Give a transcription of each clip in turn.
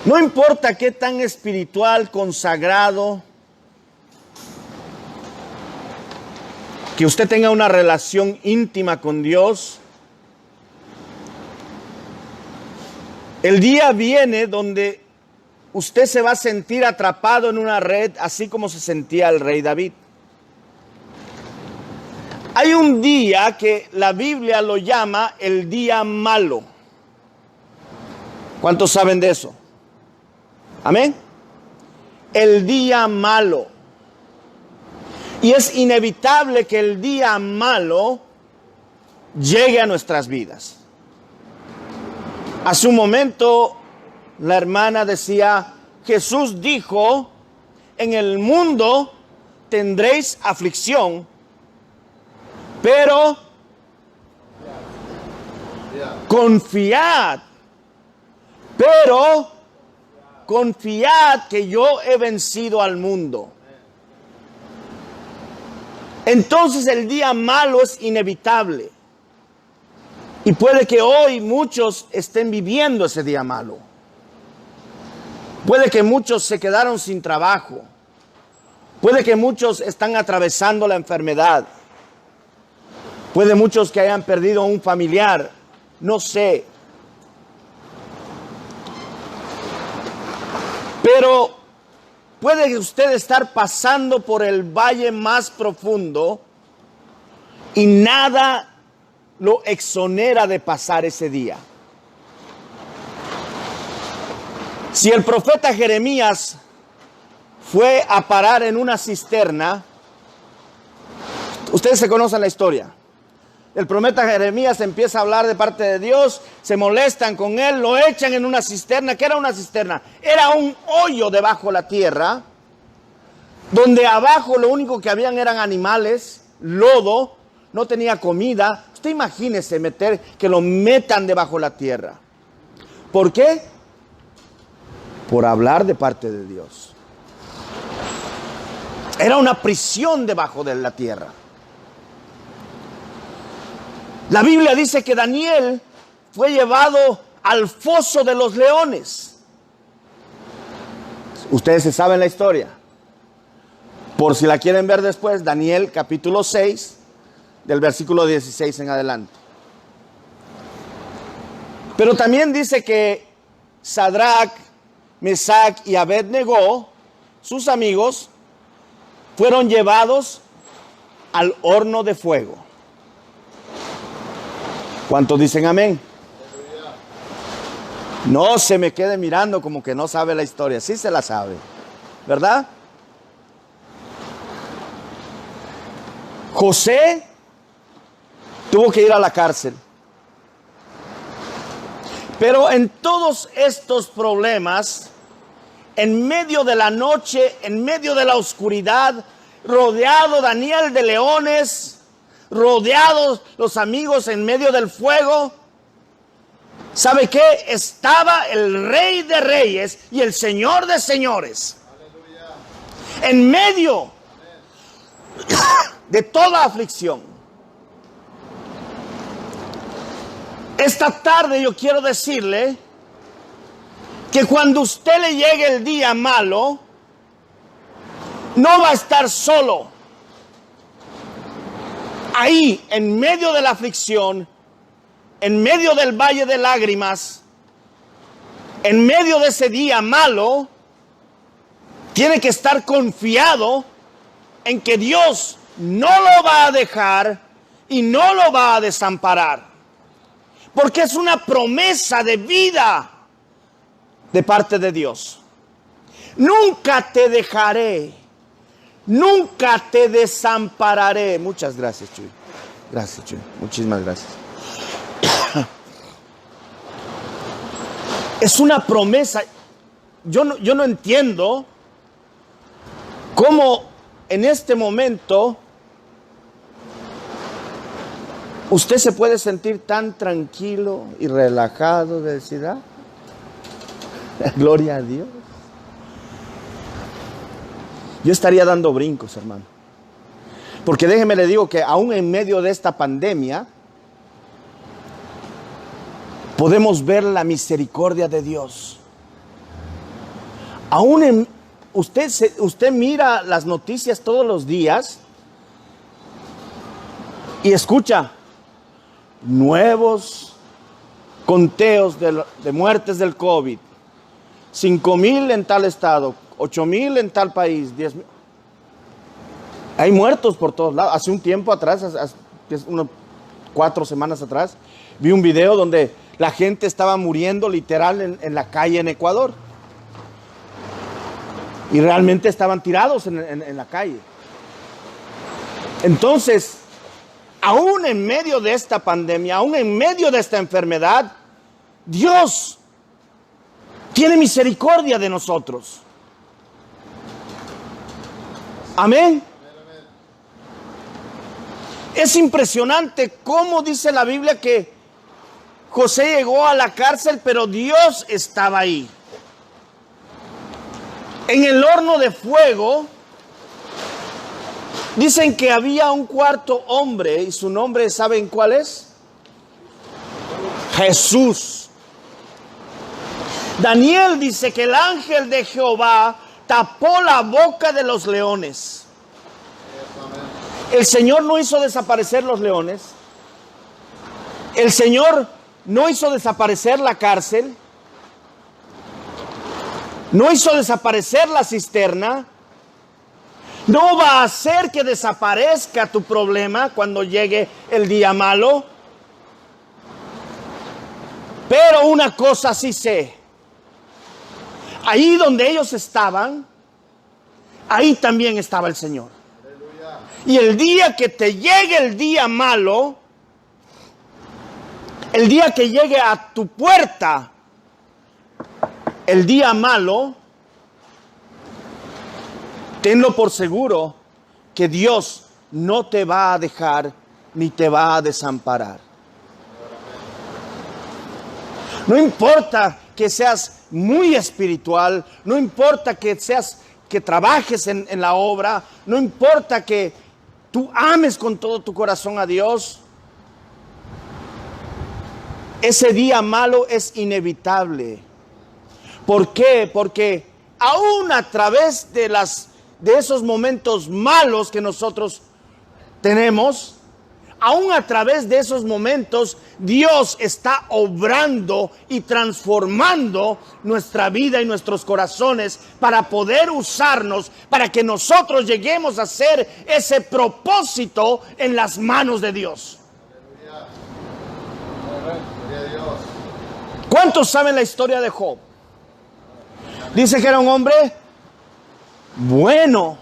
No importa qué tan espiritual, consagrado, que usted tenga una relación íntima con Dios, el día viene donde usted se va a sentir atrapado en una red, así como se sentía el rey David. Hay un día que la Biblia lo llama el día malo. ¿Cuántos saben de eso? Amén. El día malo. Y es inevitable que el día malo llegue a nuestras vidas. Hace un momento la hermana decía, Jesús dijo, en el mundo tendréis aflicción, pero confiad que yo he vencido al mundo. Entonces el día malo es inevitable. Y puede que hoy muchos estén viviendo ese día malo. Puede que muchos se quedaron sin trabajo. Puede que muchos están atravesando la enfermedad. Puede muchos que hayan perdido a un familiar. No sé. Pero puede usted estar pasando por el valle más profundo y nada lo exonera de pasar ese día. Si el profeta Jeremías fue a parar en una cisterna, ustedes se conocen la historia. El profeta Jeremías empieza a hablar de parte de Dios, se molestan con él, lo echan en una cisterna. ¿Qué era una cisterna? Era un hoyo debajo de la tierra, donde abajo lo único que habían eran animales, lodo, no tenía comida. Usted imagínese que lo metan debajo de la tierra. ¿Por qué? Por hablar de parte de Dios. Era una prisión debajo de la tierra. La Biblia dice que Daniel fue llevado al foso de los leones. Ustedes se saben la historia. Por si la quieren ver después, Daniel capítulo 6, del versículo 16 en adelante. Pero también dice que Sadrach, Mesach y Abednego, sus amigos, fueron llevados al horno de fuego. ¿Cuántos dicen amén? No se me quede mirando como que no sabe la historia. Sí se la sabe, ¿verdad? José tuvo que ir a la cárcel. Pero en todos estos problemas, en medio de la noche, en medio de la oscuridad, rodeado Daniel de leones, rodeados los amigos en medio del fuego, ¿sabe qué? Estaba el Rey de Reyes y el Señor de Señores. Aleluya. En medio de toda aflicción. Esta tarde yo quiero decirle que cuando usted le llegue el día malo, no va a estar solo. Ahí, en medio de la aflicción, en medio del valle de lágrimas, en medio de ese día malo, tiene que estar confiado en que Dios no lo va a dejar y no lo va a desamparar. Porque es una promesa de vida de parte de Dios. Nunca te dejaré, nunca te desampararé. Muchas gracias, Chuy. Gracias, Chuy. Muchísimas gracias. Es una promesa. Yo no entiendo cómo en este momento usted se puede sentir tan tranquilo y relajado de decir, gloria a Dios. Yo estaría dando brincos, hermano. Porque déjeme le digo que aún en medio de esta pandemia, podemos ver la misericordia de Dios. Usted mira las noticias todos los días y escucha nuevos conteos de muertes del COVID. 5,000 en tal estado, 8,000 en tal país, 10,000. Hay muertos por todos lados. Hace un tiempo atrás, hace 4 semanas atrás, vi un video donde la gente estaba muriendo literal en la calle en Ecuador. Y realmente estaban tirados en la calle. Entonces, aún en medio de esta pandemia, aún en medio de esta enfermedad, Dios tiene misericordia de nosotros. Amén. Es impresionante cómo dice la Biblia que José llegó a la cárcel, pero Dios estaba ahí. En el horno de fuego, dicen que había un cuarto hombre, y su nombre, ¿saben cuál es? Jesús. Daniel dice que el ángel de Jehová tapó la boca de los leones. El Señor no hizo desaparecer los leones. El Señor no hizo desaparecer la cárcel. No hizo desaparecer la cisterna. No va a hacer que desaparezca tu problema cuando llegue el día malo. Pero una cosa sí sé. Ahí donde ellos estaban, ahí también estaba el Señor. Y el día que te llegue el día malo, el día que llegue a tu puerta el día malo, tenlo por seguro que Dios no te va a dejar ni te va a desamparar. No importa que seas muy espiritual, no importa que trabajes en la obra, no importa que tú ames con todo tu corazón a Dios, ese día malo es inevitable. ¿Por qué? Porque aún a través de esos momentos malos que nosotros tenemos, aún a través de esos momentos, Dios está obrando y transformando nuestra vida y nuestros corazones para poder usarnos, para que nosotros lleguemos a ser ese propósito en las manos de Dios. ¿Cuántos saben la historia de Job? Dice que era un hombre bueno,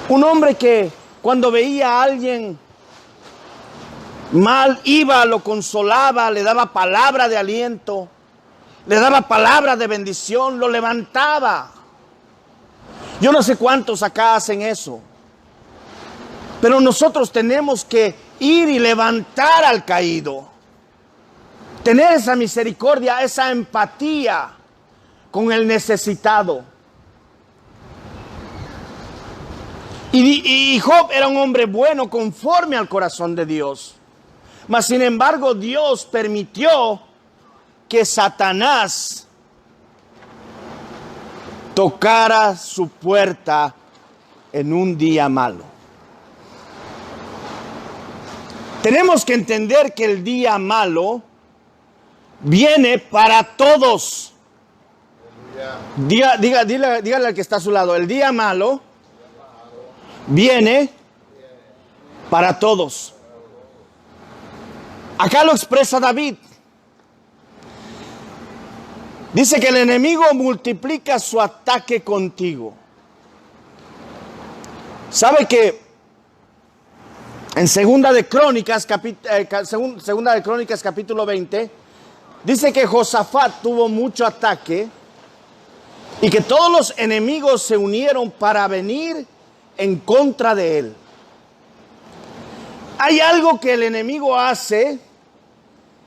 un hombre que cuando veía a alguien mal, iba, lo consolaba, le daba palabra de aliento, le daba palabra de bendición, lo levantaba. Yo no sé cuántos acá hacen eso, pero nosotros tenemos que ir y levantar al caído, tener esa misericordia, esa empatía con el necesitado. Y Job era un hombre bueno conforme al corazón de Dios. Mas sin embargo, Dios permitió que Satanás tocara su puerta en un día malo. Tenemos que entender que el día malo viene para todos. Dígale al que está a su lado, el día malo viene para todos. Acá lo expresa David. Dice que el enemigo multiplica su ataque contigo. ¿Sabe que en Segunda de Crónicas capítulo 20 dice que Josafat tuvo mucho ataque y que todos los enemigos se unieron para venir en contra de él? Hay algo que el enemigo hace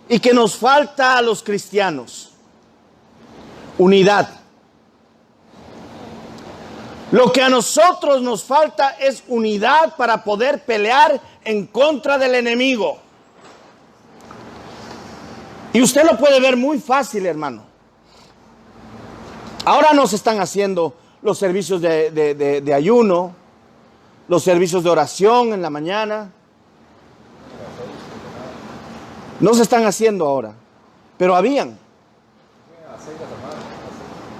y que nos falta a los cristianos: unidad. Lo que a nosotros nos falta es unidad para poder pelear en contra del enemigo. Y usted lo puede ver muy fácil, hermano. Ahora no se están haciendo los servicios de ayuno, los servicios de oración en la mañana. No se están haciendo ahora, pero habían.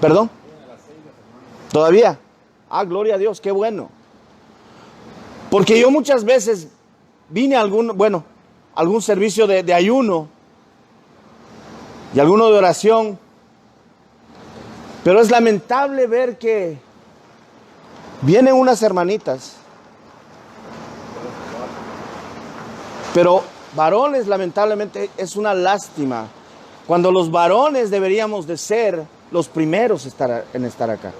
¿Perdón? ¿Todavía? Ah, gloria a Dios, qué bueno. Porque yo muchas veces vine a algún servicio de ayuno y alguno de oración, pero es lamentable ver que vienen unas hermanitas, pero varones, lamentablemente, es una lástima, cuando los varones deberíamos de ser los primeros en estar acá.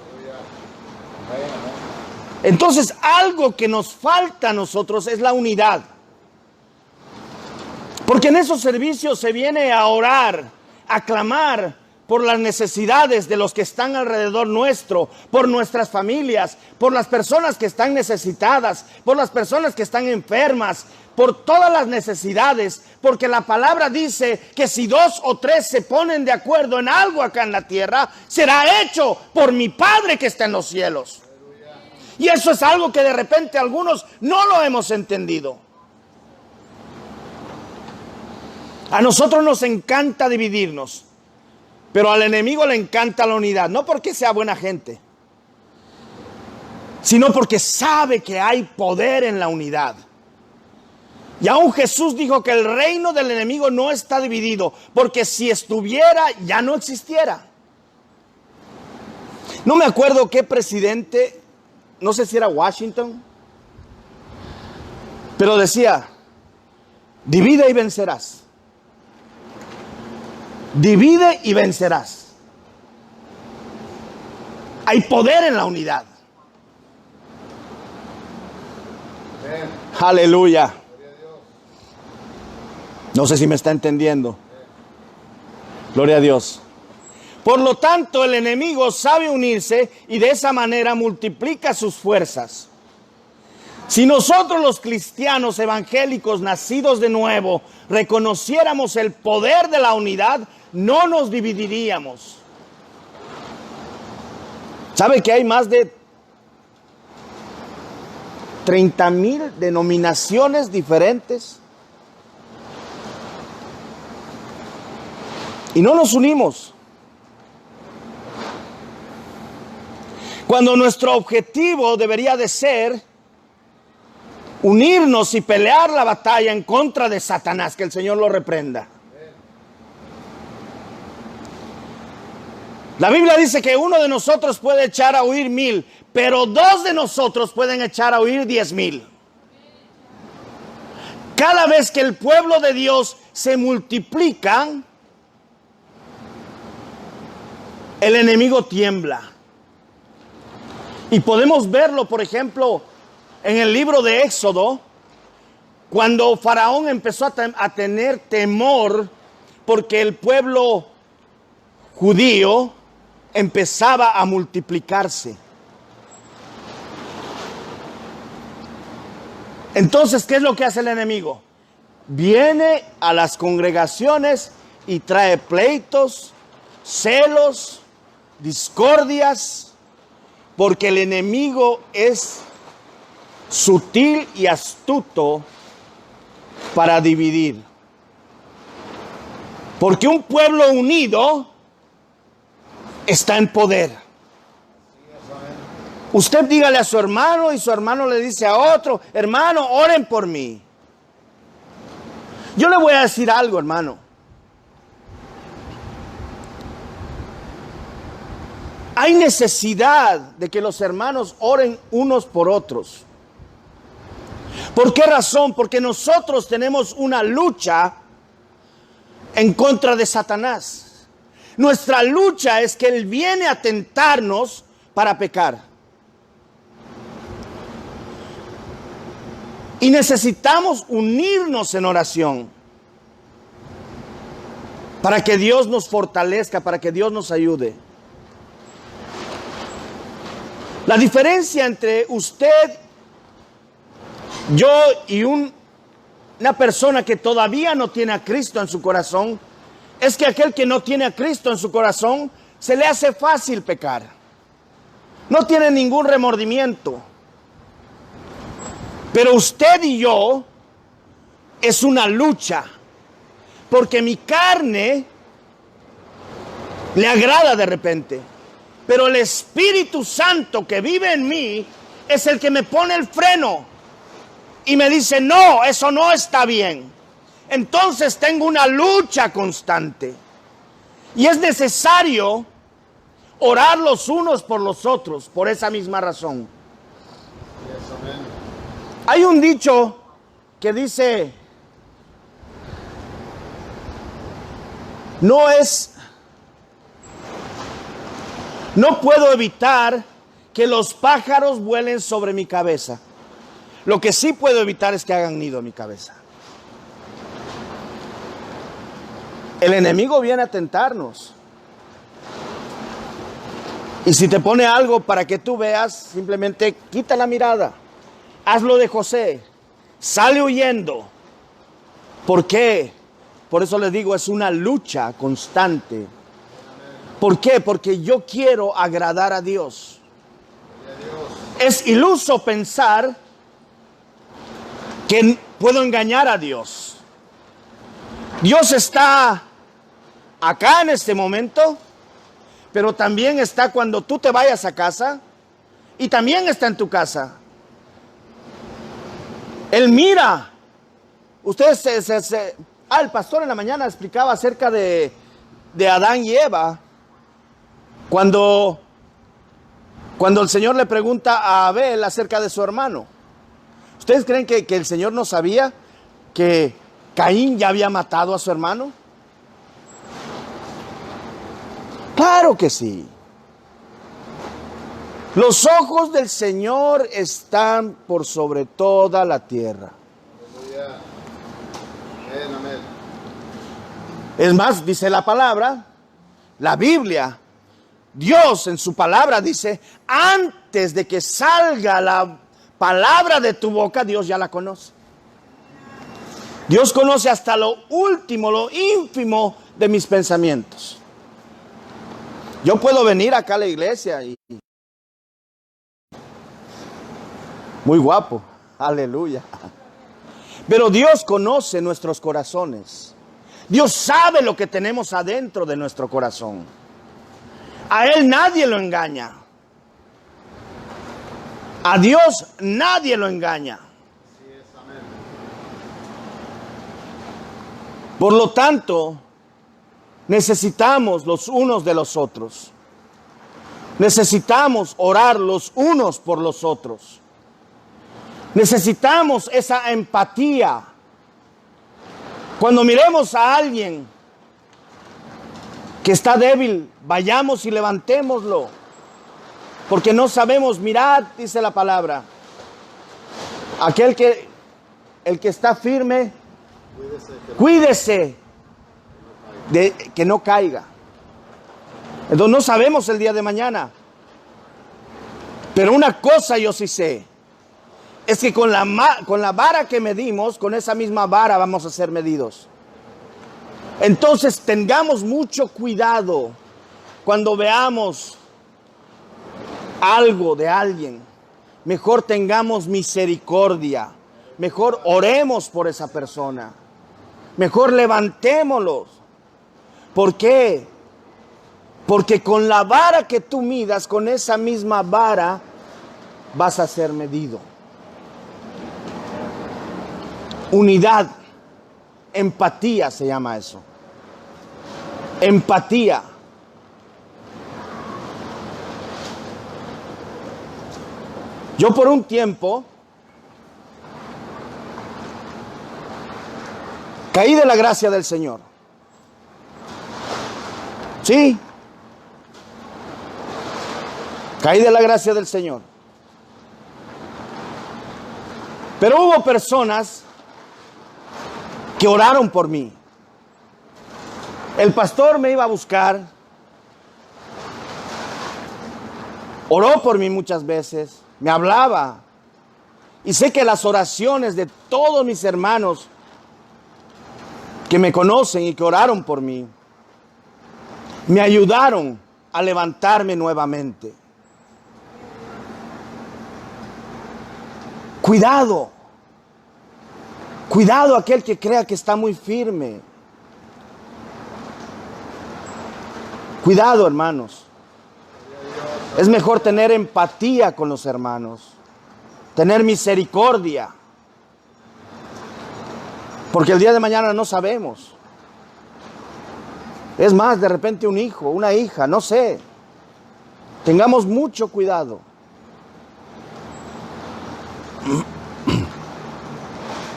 Entonces, algo que nos falta a nosotros es la unidad. Porque en esos servicios se viene a orar, a clamar por las necesidades de los que están alrededor nuestro, por nuestras familias, por las personas que están necesitadas, por las personas que están enfermas, por todas las necesidades, porque la palabra dice que si 2 o 3 se ponen de acuerdo en algo acá en la tierra, será hecho por mi Padre que está en los cielos. Y eso es algo que de repente algunos no lo hemos entendido. A nosotros nos encanta dividirnos, pero al enemigo le encanta la unidad, no porque sea buena gente, sino porque sabe que hay poder en la unidad. Y aún Jesús dijo que el reino del enemigo no está dividido, porque si estuviera ya no existiera. No me acuerdo qué presidente, no sé si era Washington, pero decía, divide y vencerás. Divide y vencerás. Hay poder en la unidad. Aleluya. No sé si me está entendiendo. Gloria a Dios. Por lo tanto, el enemigo sabe unirse y de esa manera multiplica sus fuerzas. Si nosotros los cristianos evangélicos nacidos de nuevo reconociéramos el poder de la unidad, no nos dividiríamos. ¿Sabe que hay más de 30,000 denominaciones diferentes? Y no nos unimos. Cuando nuestro objetivo debería de ser unirnos y pelear la batalla en contra de Satanás, que el Señor lo reprenda. La Biblia dice que uno de nosotros puede echar a huir 1,000, pero 2 de nosotros pueden echar a huir 10,000. Cada vez que el pueblo de Dios se multiplica, el enemigo tiembla. Y podemos verlo, por ejemplo, en el libro de Éxodo, cuando Faraón empezó a tener temor porque el pueblo judío empezaba a multiplicarse. Entonces, ¿qué es lo que hace el enemigo? Viene a las congregaciones y trae pleitos, celos, discordias, porque el enemigo es sutil y astuto para dividir. Porque un pueblo unido está en poder. Usted dígale a su hermano y su hermano le dice a otro, hermano, oren por mí. Yo le voy a decir algo, hermano. Hay necesidad de que los hermanos oren unos por otros. ¿Por qué razón? Porque nosotros tenemos una lucha en contra de Satanás. Nuestra lucha es que él viene a tentarnos para pecar. Y necesitamos unirnos en oración para que Dios nos fortalezca, para que Dios nos ayude. La diferencia entre usted, yo y una persona que todavía no tiene a Cristo en su corazón, es que aquel que no tiene a Cristo en su corazón se le hace fácil pecar. No tiene ningún remordimiento. Pero usted y yo es una lucha, porque mi carne le agrada de repente, pero el Espíritu Santo que vive en mí es el que me pone el freno y me dice, no, eso no está bien. Entonces tengo una lucha constante y es necesario orar los unos por los otros por esa misma razón. Hay un dicho que dice, no puedo evitar que los pájaros vuelen sobre mi cabeza. Lo que sí puedo evitar es que hagan nido en mi cabeza. El enemigo viene a tentarnos. Y si te pone algo para que tú veas, simplemente quita la mirada. Hazlo de José. Sale huyendo. ¿Por qué? Por eso les digo, es una lucha constante. ¿Por qué? Porque yo quiero agradar a Dios. Es iluso pensar que puedo engañar a Dios. Dios está acá en este momento, pero también está cuando tú te vayas a casa y también está en tu casa. Él mira. Ustedes el pastor en la mañana explicaba acerca de Adán y Eva. Cuando el Señor le pregunta a Abel acerca de su hermano. ¿Ustedes creen que el Señor no sabía que Caín ya había matado a su hermano? Claro que sí. Los ojos del Señor están por sobre toda la tierra. Es más, dice la palabra, la Biblia, Dios en su palabra dice, antes de que salga la palabra de tu boca, Dios ya la conoce. Dios conoce hasta lo último, lo ínfimo de mis pensamientos. Yo puedo venir acá a la iglesia y muy guapo, aleluya. Pero Dios conoce nuestros corazones. Dios sabe lo que tenemos adentro de nuestro corazón. A Él nadie lo engaña. A Dios nadie lo engaña. Por lo tanto, necesitamos los unos de los otros. Necesitamos orar los unos por los otros. Necesitamos esa empatía. Cuando miremos a alguien que está débil, vayamos y levantémoslo. Porque no sabemos, mirad, dice la palabra. El que está firme, cuídese de que no caiga. Entonces no sabemos el día de mañana. Pero una cosa yo sí sé. Es que con la vara que medimos, con esa misma vara vamos a ser medidos. Entonces tengamos mucho cuidado cuando veamos algo de alguien. Mejor tengamos misericordia. Mejor oremos por esa persona. Mejor levantémoslos. ¿Por qué? Porque con la vara que tú midas, con esa misma vara vas a ser medido. Unidad, empatía se llama eso. Empatía. Yo por un tiempo caí de la gracia del Señor. Sí. Caí de la gracia del Señor. Pero hubo personas que oraron por mí. El pastor me iba a buscar. Oró por mí muchas veces. Me hablaba. Y sé que las oraciones de todos mis hermanos que me conocen y que oraron por mí, me ayudaron a levantarme nuevamente. Cuidado. Cuidado aquel que crea que está muy firme. Cuidado, hermanos. Es mejor tener empatía con los hermanos, tener misericordia, porque el día de mañana no sabemos. Es más, de repente un hijo, una hija, no sé. Tengamos mucho cuidado.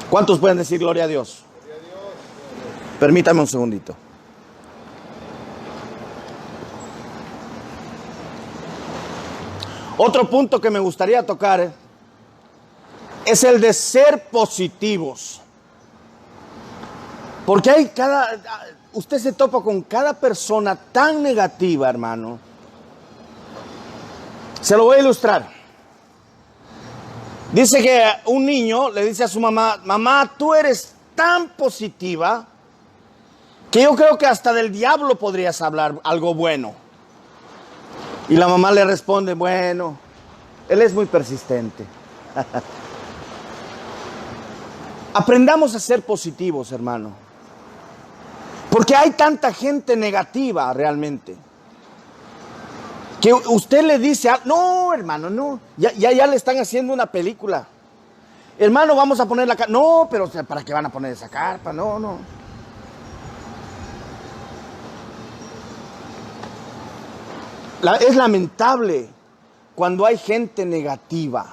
¿Cuántos pueden decir gloria a Dios? Permítame un segundito. Otro punto que me gustaría tocar es el de ser positivos. Porque usted se topa con cada persona tan negativa, hermano. Se lo voy a ilustrar. Dice que un niño le dice a su mamá: mamá, tú eres tan positiva que yo creo que hasta del diablo podrías hablar algo bueno. Y la mamá le responde: bueno, él es muy persistente. Aprendamos a ser positivos, hermano. Porque hay tanta gente negativa realmente. Que usted le dice: no, hermano, no. Ya le están haciendo una película. Hermano, vamos a poner la carpa. No, pero ¿para qué van a poner esa carpa? No. Es lamentable cuando hay gente negativa.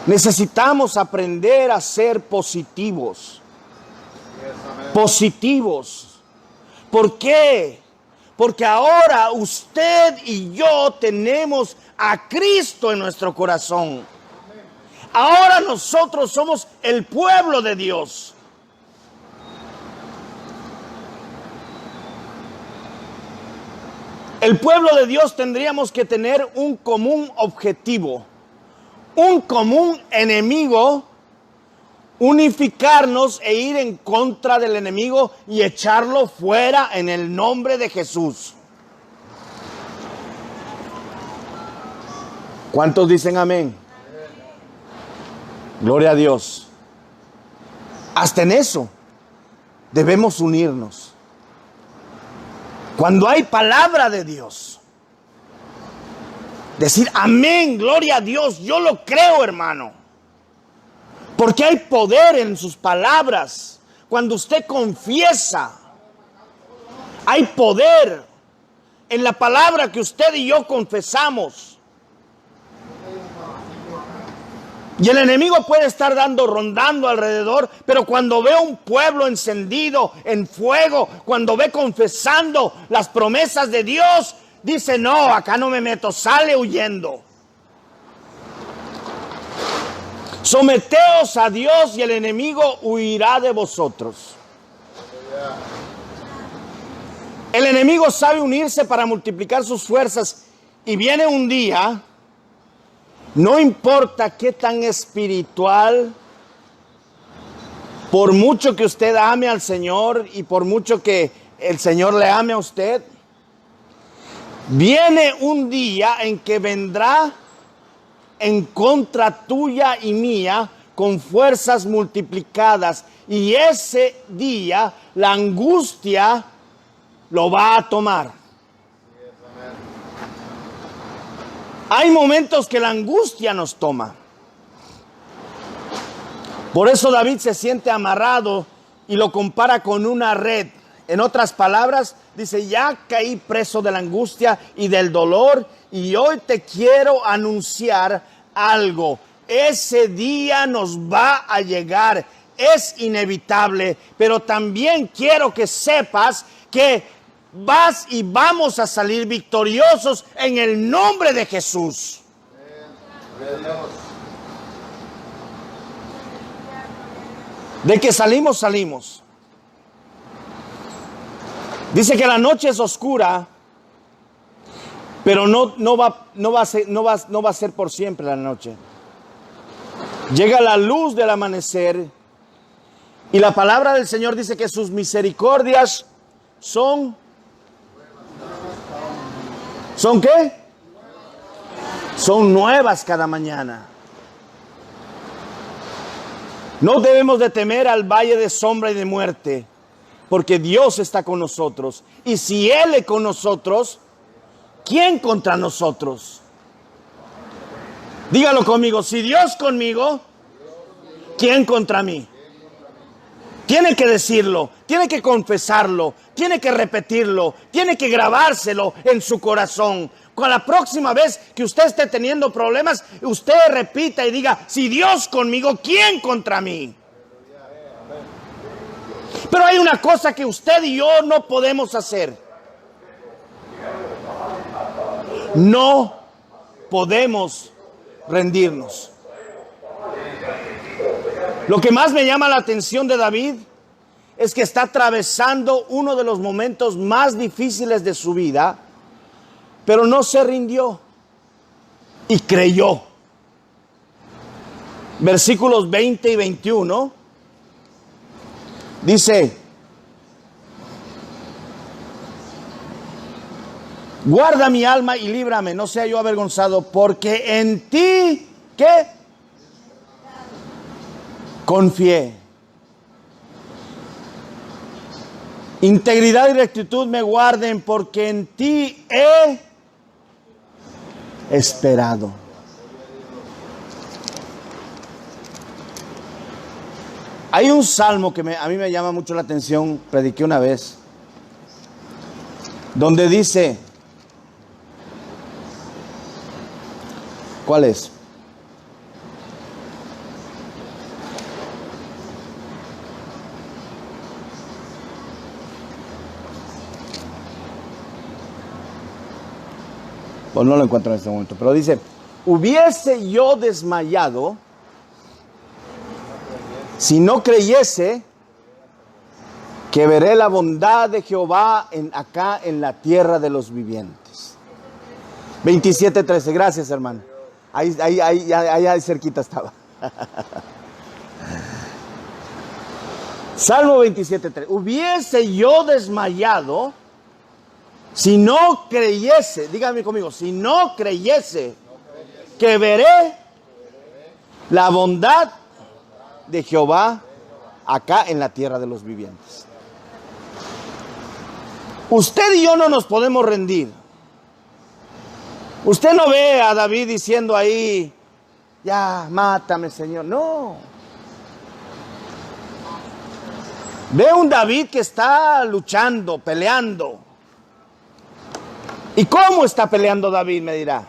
Necesitamos aprender a ser positivos. Positivos. ¿Por qué? Porque ahora usted y yo tenemos a Cristo en nuestro corazón. Ahora nosotros somos el pueblo de Dios. El pueblo de Dios tendríamos que tener un común objetivo, un común enemigo, unificarnos e ir en contra del enemigo y echarlo fuera en el nombre de Jesús. ¿Cuántos dicen amén? Gloria a Dios. Hasta en eso debemos unirnos. Cuando hay palabra de Dios, decir amén, gloria a Dios, yo lo creo, hermano. Porque hay poder en sus palabras. Cuando usted confiesa, hay poder en la palabra que usted y yo confesamos. Y el enemigo puede estar rondando alrededor, pero cuando ve un pueblo encendido en fuego, cuando ve confesando las promesas de Dios, dice: no, acá no me meto, sale huyendo. Someteos a Dios y el enemigo huirá de vosotros. El enemigo sabe unirse para multiplicar sus fuerzas, y viene un día. No importa qué tan espiritual, por mucho que usted ame al Señor y por mucho que el Señor le ame a usted, viene un día en que vendrá en contra tuya y mía con fuerzas multiplicadas, y ese día la angustia lo va a tomar. Hay momentos que la angustia nos toma. Por eso David se siente amarrado y lo compara con una red. En otras palabras, dice: ya caí preso de la angustia y del dolor, y hoy te quiero anunciar algo. Ese día nos va a llegar, es inevitable, pero también quiero que sepas que vas y vamos a salir victoriosos en el nombre de Jesús. De que salimos, salimos. Dice que la noche es oscura, pero no va a ser por siempre la noche. Llega la luz del amanecer, y la palabra del Señor dice que sus misericordias son ¿Son qué? Son nuevas cada mañana. No debemos de temer al valle de sombra y de muerte, porque Dios está con nosotros. Y si Él es con nosotros, ¿quién contra nosotros? Dígalo conmigo, si Dios conmigo, ¿quién contra mí? Tiene que decirlo, tiene que confesarlo, tiene que repetirlo, tiene que grabárselo en su corazón. Con la próxima vez que usted esté teniendo problemas, usted repita y diga, si Dios conmigo, ¿quién contra mí? Pero hay una cosa que usted y yo no podemos hacer. No podemos rendirnos. Lo que más me llama la atención de David es que está atravesando uno de los momentos más difíciles de su vida, pero no se rindió y creyó. Versículos 20 y 21 dice: guarda mi alma y líbrame, no sea yo avergonzado, porque en ti, ¿qué? Confié. Integridad y rectitud me guarden, porque en ti he esperado. Hay un salmo que a mí me llama mucho la atención, prediqué una vez, donde dice, ¿cuál es? Pues no lo encuentro en este momento, pero dice, hubiese yo desmayado si no creyese que veré la bondad de Jehová acá en la tierra de los vivientes. 27:13, gracias hermano. Ahí cerquita estaba. Salmo 27:3. Hubiese yo desmayado si no creyese, dígame conmigo, si no creyese que veré la bondad de Jehová acá en la tierra de los vivientes. Usted y yo no nos podemos rendir. Usted no ve a David diciendo ahí, ya, mátame, Señor. No. Ve un David que está luchando, peleando. ¿Y cómo está peleando David? Me dirá.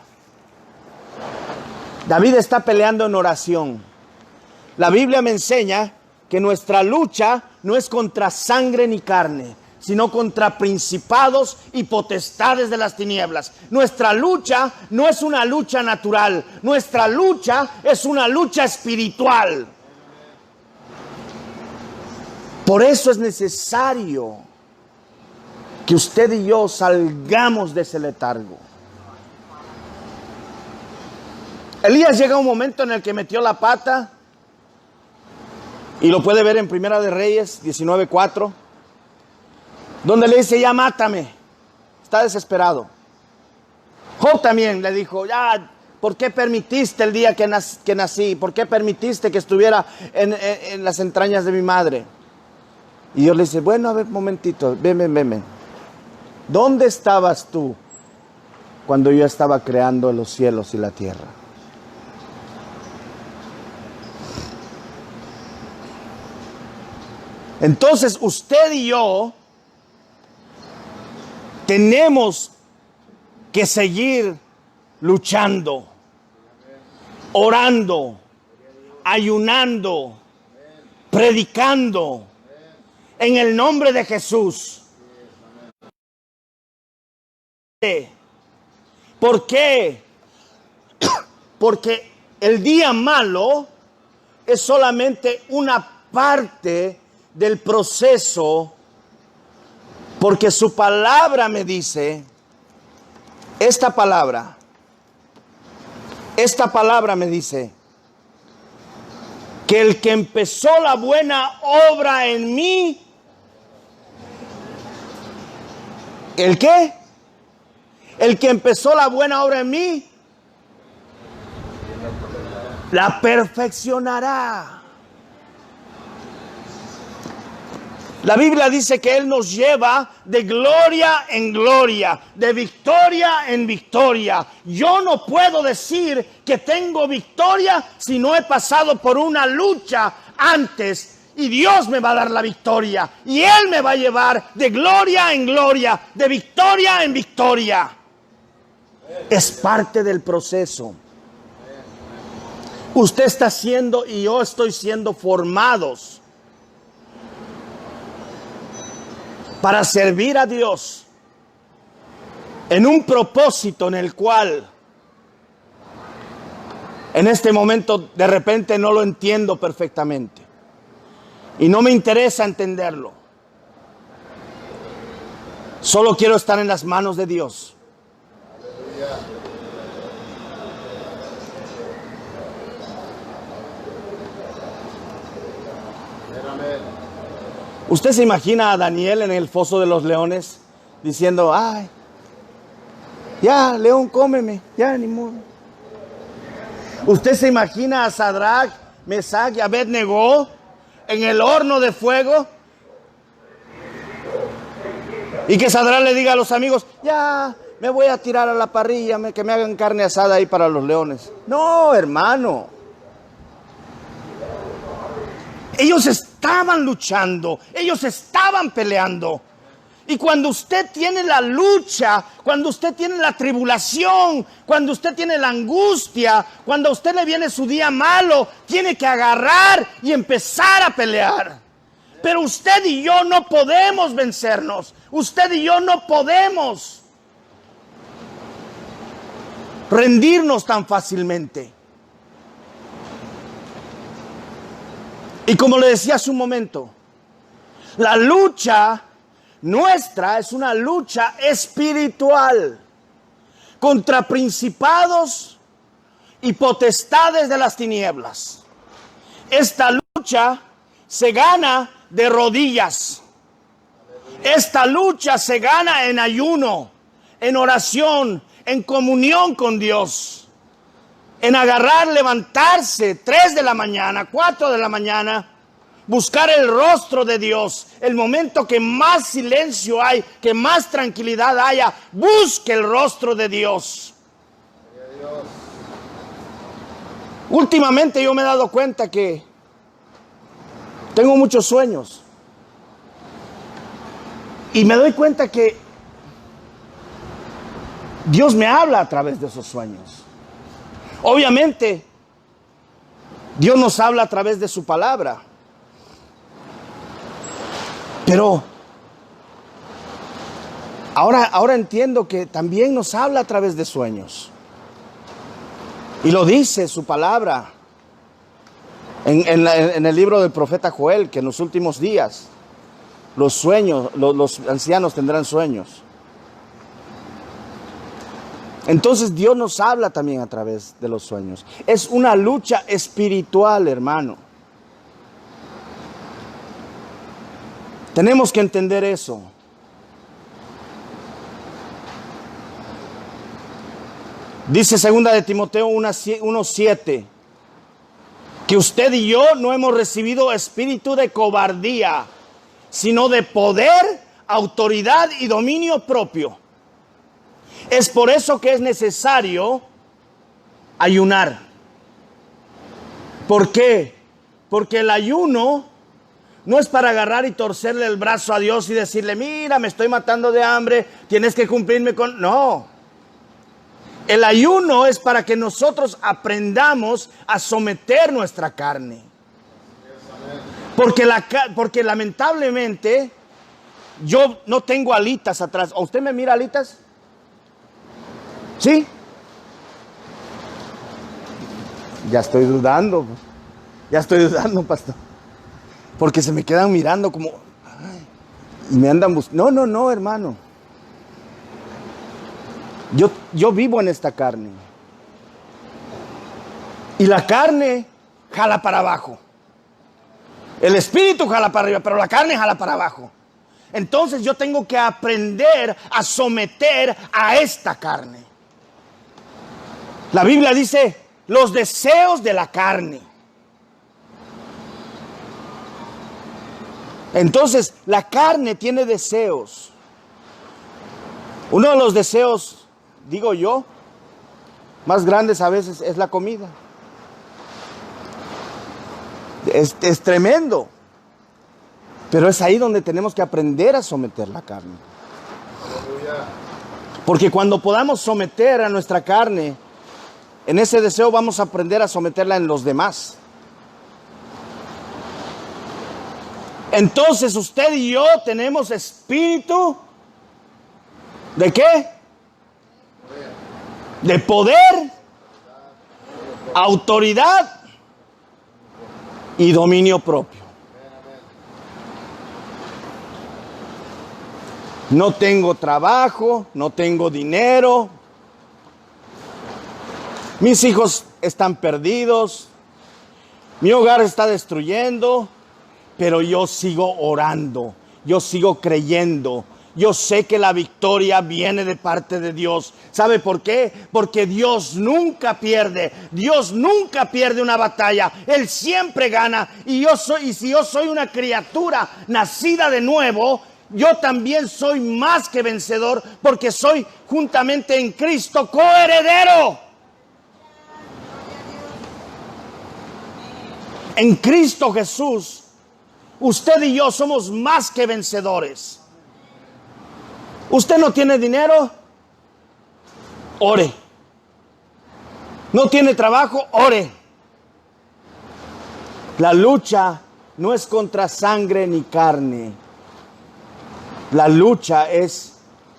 David está peleando en oración. La Biblia me enseña que nuestra lucha no es contra sangre ni carne, sino contra principados y potestades de las tinieblas. Nuestra lucha no es una lucha natural, nuestra lucha es una lucha espiritual. Por eso es necesario que usted y yo salgamos de ese letargo. Elías llega a un momento en el que metió la pata, y lo puede ver en Primera de Reyes 19:4, donde le dice, ya mátame. Está desesperado. Job también le dijo, ya, ¿por qué permitiste el día que nací? ¿Por qué permitiste que estuviera en las entrañas de mi madre? Y Dios le dice, bueno, a ver, momentito, ven. ¿Dónde estabas tú cuando yo estaba creando los cielos y la tierra? Entonces usted y yo tenemos que seguir luchando, orando, ayunando, predicando en el nombre de Jesús. ¿Por qué? Porque el día malo es solamente una parte del proceso, porque su palabra me dice, esta palabra me dice, que el que empezó la buena obra en mí, ¿el qué? El que empezó la buena obra en mí, la perfeccionará. La Biblia dice que Él nos lleva de gloria en gloria, de victoria en victoria. Yo no puedo decir que tengo victoria si no he pasado por una lucha antes. Y Dios me va a dar la victoria. Y Él me va a llevar de gloria en gloria, de victoria en victoria. Es parte del proceso. Usted está siendo y yo estoy siendo formados para servir a Dios en un propósito en el cual en este momento de repente no lo entiendo perfectamente y no me interesa entenderlo. Solo quiero estar en las manos de Dios. ¿Usted se imagina a Daniel en el foso de los leones diciendo, ay, ya, león, cómeme, ya, ni modo? ¿Usted se imagina a Sadrach, Mesach y Abednego en el horno de fuego? Y que Sadrach le diga a los amigos, ya, me voy a tirar a la parrilla, que me hagan carne asada ahí para los leones. No, hermano. Ellos estaban luchando, ellos estaban peleando. Y cuando usted tiene la lucha, cuando usted tiene la tribulación, cuando usted tiene la angustia, cuando a usted le viene su día malo, tiene que agarrar y empezar a pelear. Pero usted y yo no podemos vencernos. Usted y yo no podemos rendirnos tan fácilmente. Y como le decía hace un momento, la lucha nuestra es una lucha espiritual contra principados y potestades de las tinieblas. Esta lucha se gana de rodillas. Esta lucha se gana en ayuno, en oración, en comunión con Dios. En agarrar, levantarse 3 de la mañana, 4 de la mañana, buscar el rostro de Dios. El momento que más silencio hay, que más tranquilidad haya, busque el rostro de Dios. Últimamente yo me he dado cuenta que tengo muchos sueños. Y me doy cuenta que Dios me habla a través de esos sueños. Obviamente, Dios nos habla a través de su palabra. Pero ahora entiendo que también nos habla a través de sueños. Y lo dice su palabra en el libro del profeta Joel, que en los últimos días los sueños, los ancianos tendrán sueños. Entonces Dios nos habla también a través de los sueños. Es una lucha espiritual, hermano. Tenemos que entender eso. Dice 2 de Timoteo 1:7 que usted y yo no hemos recibido espíritu de cobardía, sino de poder, autoridad y dominio propio. Es por eso que es necesario ayunar. ¿Por qué? Porque el ayuno no es para agarrar y torcerle el brazo a Dios y decirle, mira, me estoy matando de hambre, tienes que cumplirme con... No. El ayuno es para que nosotros aprendamos a someter nuestra carne. Porque lamentablemente yo no tengo alitas atrás. ¿O usted me mira alitas? ¿Sí? Ya estoy dudando, pastor. Porque se me quedan mirando como... ay, y me andan buscando. No, hermano. Yo vivo en esta carne. Y la carne jala para abajo. El espíritu jala para arriba, pero la carne jala para abajo. entonces yo tengo que aprender a someter a esta carne. La Biblia dice, los deseos de la carne. Entonces, la carne tiene deseos. Uno de los deseos, digo yo, más grandes a veces es la comida. Es tremendo. Pero es ahí donde tenemos que aprender a someter la carne. Porque cuando podamos someter a nuestra carne, en ese deseo vamos a aprender a someterla en los demás. Entonces usted y yo tenemos espíritu ¿de qué? De poder, autoridad y dominio propio. No tengo trabajo, no tengo dinero, mis hijos están perdidos, mi hogar está destruyendo, pero yo sigo orando, yo sigo creyendo. Yo sé que la victoria viene de parte de Dios. ¿Sabe por qué? Porque Dios nunca pierde. Dios nunca pierde una batalla. Él siempre gana. Y si yo soy una criatura nacida de nuevo, yo también soy más que vencedor, porque soy juntamente en Cristo coheredero. En Cristo Jesús, usted y yo somos más que vencedores. ¿Usted no tiene dinero? Ore. ¿No tiene trabajo? Ore. La lucha no es contra sangre ni carne. La lucha es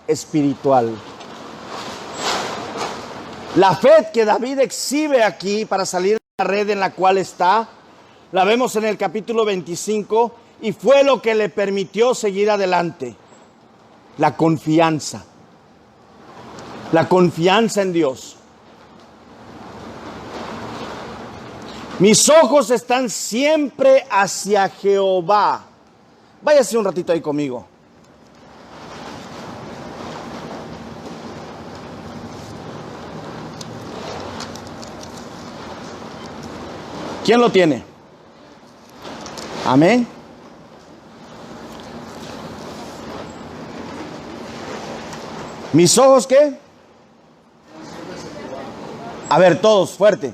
espiritual. La fe que David exhibe aquí para salir de la red en la cual está, la vemos en el capítulo 25, y fue lo que le permitió seguir adelante. La confianza en Dios. Mis ojos están siempre hacia Jehová. Váyase un ratito ahí conmigo. ¿Quién lo tiene? Amén. ¿Mis ojos qué? A ver, todos, fuerte.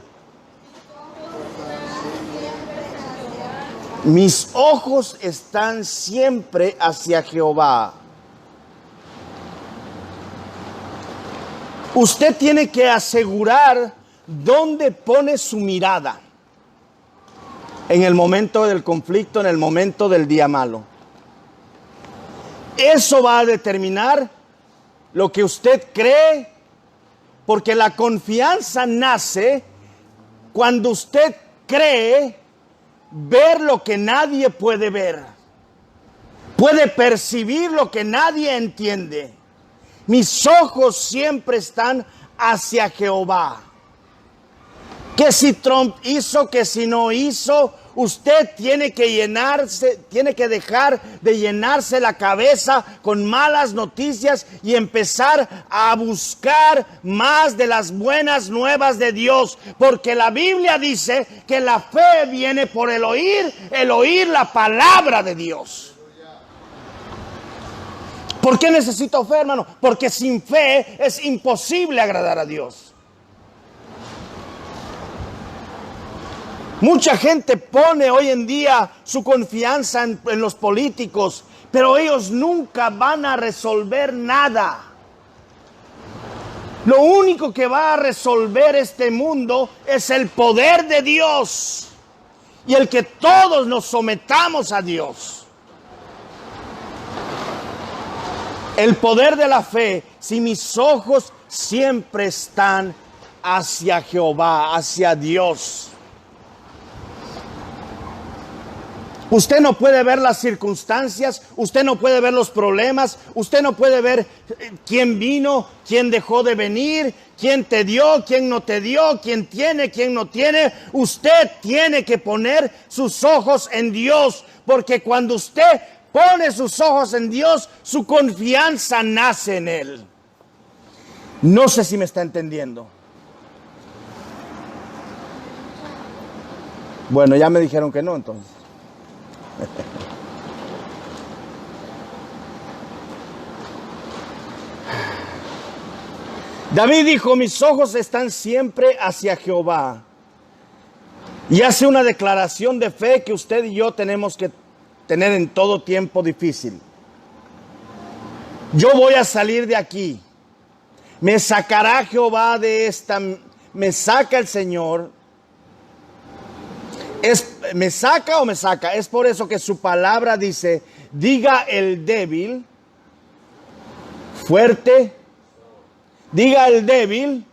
Mis ojos están siempre hacia Jehová. Usted tiene que asegurar dónde pone su mirada en el momento del conflicto, en el momento del día malo. Eso va a determinar lo que usted cree, porque la confianza nace cuando usted cree ver lo que nadie puede ver. Puede percibir lo que nadie entiende. Mis ojos siempre están hacia Jehová. Que si Trump hizo, que si no hizo, usted tiene que dejar de llenarse la cabeza con malas noticias y empezar a buscar más de las buenas nuevas de Dios. Porque la Biblia dice que la fe viene por el oír la palabra de Dios. ¿Por qué necesito fe, hermano? Porque sin fe es imposible agradar a Dios. Mucha gente pone hoy en día su confianza en los políticos, pero ellos nunca van a resolver nada. Lo único que va a resolver este mundo es el poder de Dios y el que todos nos sometamos a Dios. El poder de la fe, si mis ojos siempre están hacia Jehová, hacia Dios. Usted no puede ver las circunstancias, usted no puede ver los problemas, usted no puede ver quién vino, quién dejó de venir, quién te dio, quién no te dio, quién tiene, quién no tiene. Usted tiene que poner sus ojos en Dios, porque cuando usted pone sus ojos en Dios, su confianza nace en Él. No sé si me está entendiendo. Bueno, ya me dijeron que no, entonces. David dijo, mis ojos están siempre hacia Jehová. Y hace una declaración de fe que usted y yo tenemos que tener en todo tiempo difícil. Yo voy a salir de aquí. Me sacará Jehová de esta, me saca el Señor. ¿Me saca o me saca? Es por eso que su palabra dice, diga el débil, fuerte. Diga el débil,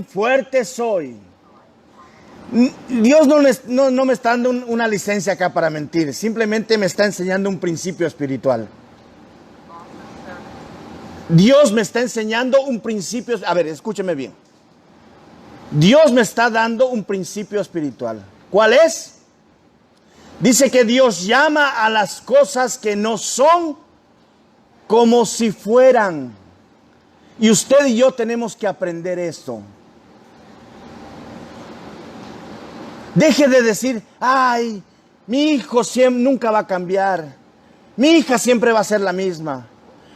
fuerte soy. Dios no me está dando una licencia acá para mentir, simplemente me está enseñando un principio espiritual. Dios me está enseñando un principio, a ver, escúcheme bien. Dios me está dando un principio espiritual. ¿Cuál es? Dice que Dios llama a las cosas que no son como si fueran. Y usted y yo tenemos que aprender esto. Deje de decir, ay, mi hijo nunca va a cambiar. Mi hija siempre va a ser la misma.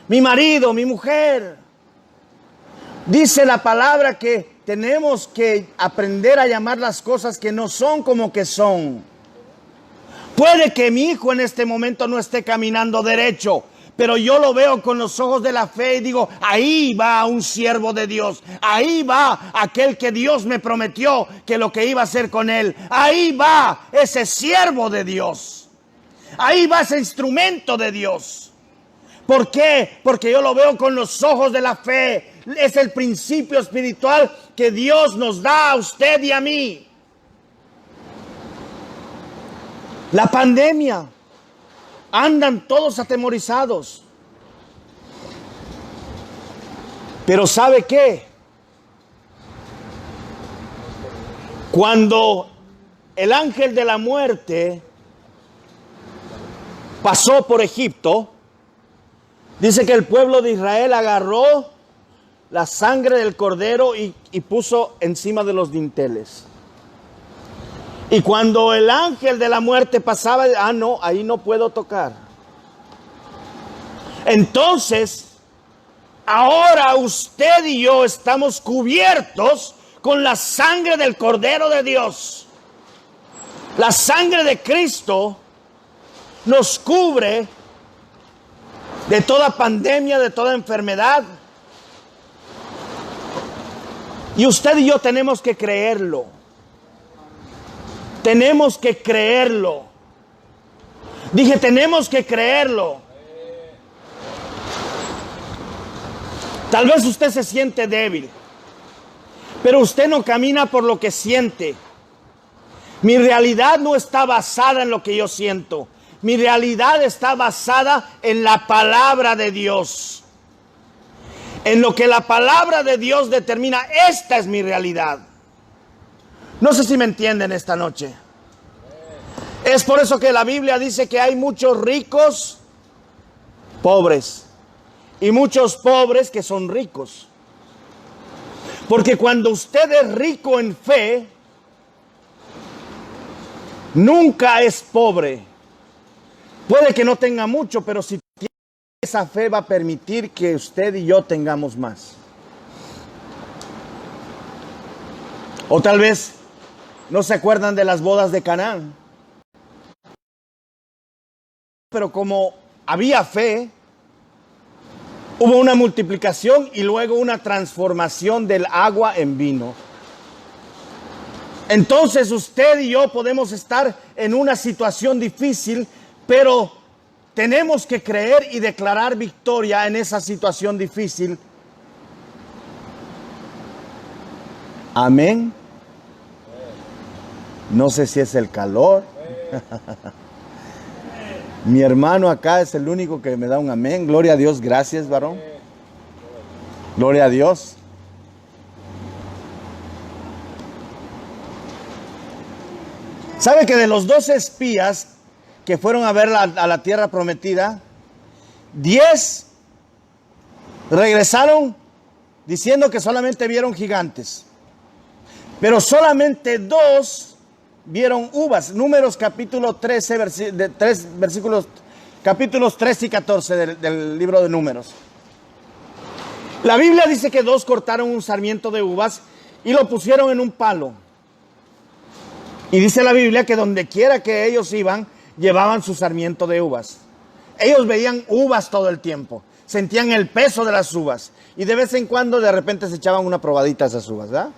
Mi marido, mi mujer. Dice la palabra que tenemos que aprender a llamar las cosas que no son como que son. Puede que mi hijo en este momento no esté caminando derecho, pero yo lo veo con los ojos de la fe y digo, ahí va un siervo de Dios. Ahí va aquel que Dios me prometió que lo que iba a hacer con él. Ahí va ese siervo de Dios. Ahí va ese instrumento de Dios. ¿Por qué? Porque yo lo veo con los ojos de la fe. Es el principio espiritual que Dios nos da a usted y a mí. La pandemia. Andan todos atemorizados. Pero ¿sabe qué? Cuando el ángel de la muerte pasó por Egipto, dice que el pueblo de Israel agarró la sangre del cordero y puso encima de los dinteles. Y cuando el ángel de la muerte pasaba, no, ahí no puedo tocar. Entonces, ahora usted y yo estamos cubiertos con la sangre del Cordero de Dios. La sangre de Cristo nos cubre de toda pandemia, de toda enfermedad. Y usted y yo tenemos que creerlo. Tenemos que creerlo. Dije, tenemos que creerlo. Tal vez usted se siente débil, pero usted no camina por lo que siente. Mi realidad no está basada en lo que yo siento. Mi realidad está basada en la palabra de Dios. En lo que la palabra de Dios determina. Esta es mi realidad. No sé si me entienden esta noche. Es por eso que la Biblia dice que hay muchos ricos pobres y muchos pobres que son ricos. Porque cuando usted es rico en fe, nunca es pobre. Puede que no tenga mucho, pero si tiene esa fe va a permitir que usted y yo tengamos más. O tal vez no se acuerdan de las bodas de Canaán. Pero como había fe, hubo una multiplicación y luego una transformación del agua en vino. Entonces usted y yo podemos estar en una situación difícil, pero tenemos que creer y declarar victoria en esa situación difícil. Amén. No sé si es el calor. Mi hermano acá es el único que me da un amén. Gloria a Dios. Gracias, varón. Gloria a Dios. ¿Sabe que de los 12 espías que fueron a ver a la tierra prometida, 10 regresaron diciendo que solamente vieron gigantes. Pero solamente 2 vieron uvas. Números capítulo 13, capítulos 13 y 14 del libro de Números. La Biblia dice que 2 cortaron un sarmiento de uvas y lo pusieron en un palo. Y dice la Biblia que donde quiera que ellos iban, llevaban su sarmiento de uvas. Ellos veían uvas todo el tiempo. Sentían el peso de las uvas. Y de vez en cuando, de repente, se echaban una probadita a esas uvas, ¿verdad?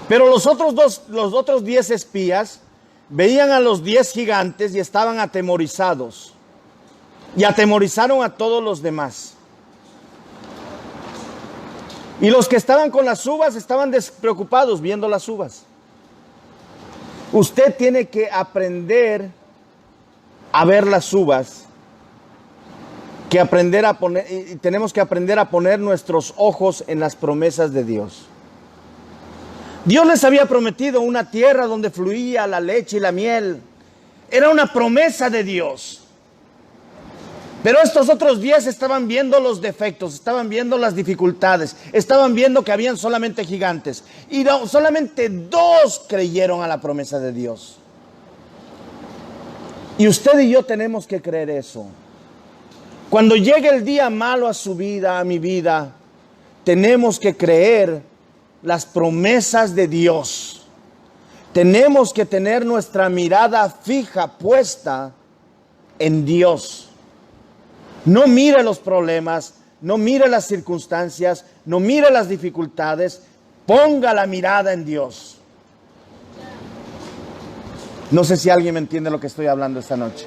Pero los otros 10 espías veían a los 10 gigantes y estaban atemorizados. Y atemorizaron a todos los demás. Y los que estaban con las uvas estaban despreocupados viendo las uvas. Usted tiene que aprender a ver las uvas, tenemos que aprender a poner nuestros ojos en las promesas de Dios. Dios les había prometido una tierra donde fluía la leche y la miel. Era una promesa de Dios. Pero estos otros 10 estaban viendo los defectos, estaban viendo las dificultades, estaban viendo que habían solamente gigantes. Y solamente 2 creyeron a la promesa de Dios. Y usted y yo tenemos que creer eso. Cuando llegue el día malo a su vida, a mi vida, tenemos que creer las promesas de Dios. Tenemos que tener nuestra mirada fija, puesta en Dios. No mire los problemas, no mire las circunstancias, no mire las dificultades, ponga la mirada en Dios. No sé si alguien me entiende lo que estoy hablando esta noche.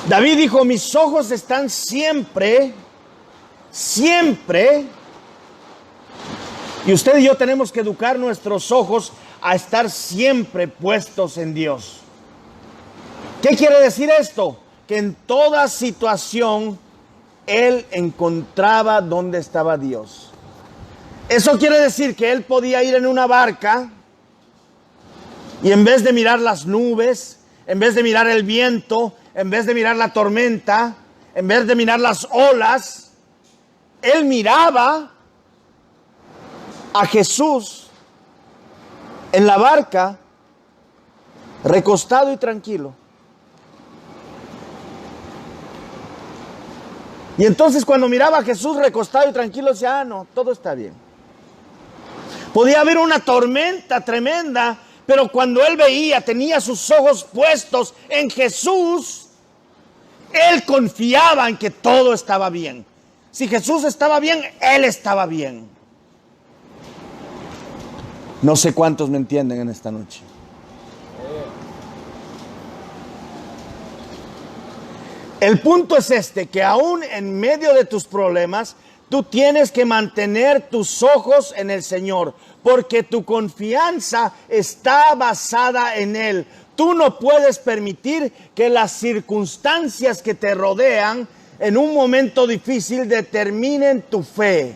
David dijo, mis ojos están siempre, y usted y yo tenemos que educar nuestros ojos a estar siempre puestos en Dios. ¿Qué quiere decir esto? Que en toda situación él encontraba dónde estaba Dios. Eso quiere decir que él podía ir en una barca y en vez de mirar las nubes, en vez de mirar el viento, en vez de mirar la tormenta, en vez de mirar las olas, él miraba a Jesús en la barca, recostado y tranquilo. Y entonces cuando miraba a Jesús recostado y tranquilo, decía, no, todo está bien. Podía haber una tormenta tremenda, pero cuando él veía, tenía sus ojos puestos en Jesús, él confiaba en que todo estaba bien. Si Jesús estaba bien, él estaba bien. No sé cuántos me entienden en esta noche. El punto es este, que aún en medio de tus problemas, tú tienes que mantener tus ojos en el Señor, porque tu confianza está basada en Él. Tú no puedes permitir que las circunstancias que te rodean en un momento difícil determinen tu fe.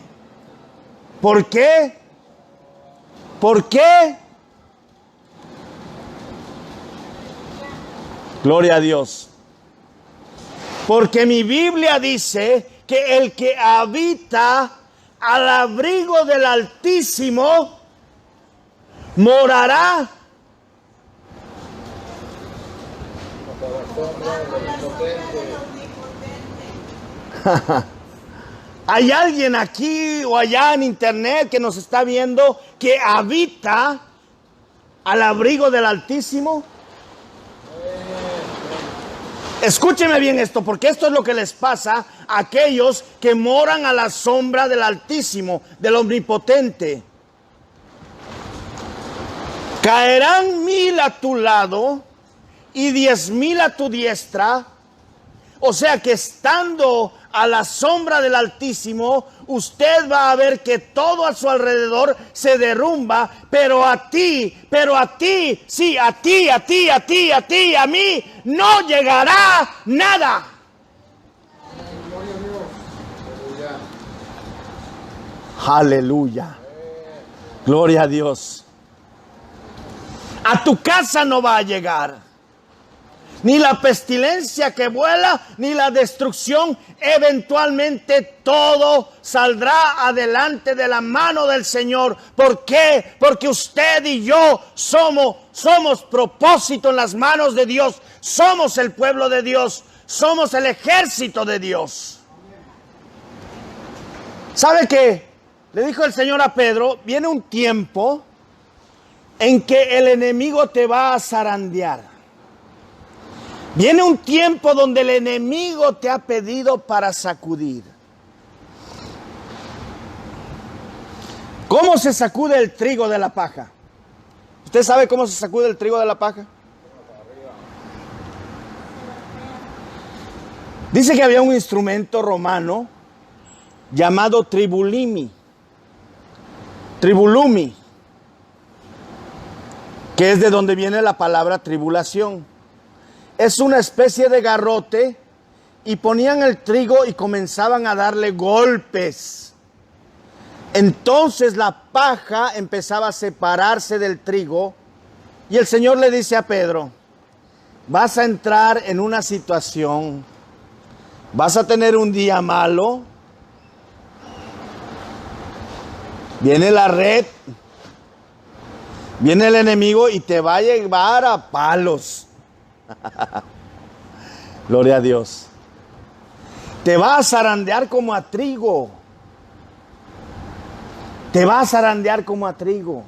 ¿Por qué? ¿Por qué? Gloria a Dios. Porque mi Biblia dice que el que habita al abrigo del Altísimo morará ¿Hay alguien aquí o allá en internet que nos está viendo que habita al abrigo del Altísimo? Escúcheme bien esto, porque esto es lo que les pasa a aquellos que moran a la sombra del Altísimo, del Omnipotente. Caerán 1000 a tu lado y 10,000 a tu diestra. O sea que estando a la sombra del Altísimo, usted va a ver que todo a su alrededor se derrumba, pero a ti, sí, a ti, a mí, no llegará nada. Aleluya. Gloria a Dios. A tu casa no va a llegar ni la pestilencia que vuela, ni la destrucción. Eventualmente todo saldrá adelante de la mano del Señor. ¿Por qué? Porque usted y yo somos propósito en las manos de Dios. Somos el pueblo de Dios. Somos el ejército de Dios. ¿Sabe qué? Le dijo el Señor a Pedro, viene un tiempo en que el enemigo te va a zarandear. Viene un tiempo donde el enemigo te ha pedido para sacudir. ¿Cómo se sacude el trigo de la paja? ¿Usted sabe cómo se sacude el trigo de la paja? Dice que había un instrumento romano llamado tribulumi, que es de donde viene la palabra tribulación. Es una especie de garrote y ponían el trigo y comenzaban a darle golpes. Entonces la paja empezaba a separarse del trigo y el Señor le dice a Pedro, vas a entrar en una situación, vas a tener un día malo, viene la red, viene el enemigo y te va a llevar a palos. Gloria a Dios. Te va a zarandear como a trigo. Te va a zarandear como a trigo.